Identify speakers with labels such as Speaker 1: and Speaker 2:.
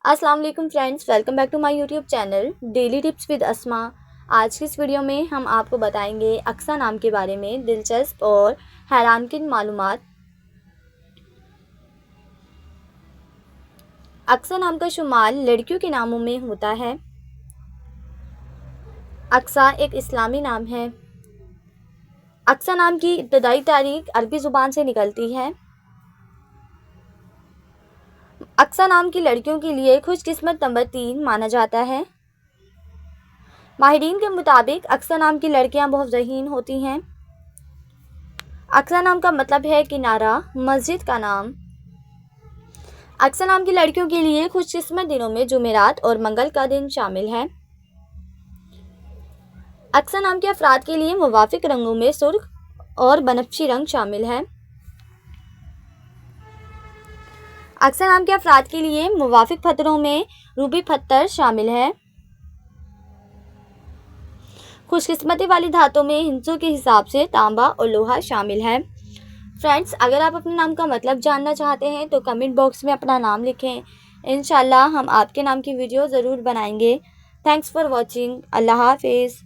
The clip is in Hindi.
Speaker 1: अस्सलाम वालेकुम friends, welcome back to my YouTube channel daily tips with Asma. आज की इस वीडियो में हम आपको बताएंगे अक्सा नाम के बारे में दिलचस्प और हैरानकुन मालूमात। अक्सा नाम का शुमार लड़कियों के नामों में होता है। अक्सा एक इस्लामी नाम है। अक्सा नाम की इब्तदाई तारीख अरबी ज़ुबान से निकलती है। अक्सा नाम की लड़कियों के लिए खुशकिस्मत नंबर 3 माना जाता है। माहिरीन के मुताबिक अक्सा नाम की लड़कियां बहुत ज़हीन होती हैं। अक्सा नाम का मतलब है किनारा, मस्जिद का नाम। अक्सा नाम की लड़कियों के लिए खुशकिस्मत दिनों में जुमेरात और मंगल का दिन शामिल है। अक्सा नाम के अफराद के लिए मुवाफिक रंगों में सुर्ख और बनफशी रंग शामिल है। अक्सा नाम के अफराद के लिए मुवाफिक पत्थरों में रूबी पत्थर शामिल है। खुशकिस्मती वाली धातों में हिंसों के हिसाब से तांबा और लोहा शामिल है। फ्रेंड्स, अगर आप अपने नाम का मतलब जानना चाहते हैं तो कमेंट बॉक्स में अपना नाम लिखें। इंशाल्लाह हम आपके नाम की वीडियो ज़रूर बनाएंगे। Thanks for watching. अल्लाह हाफिज़।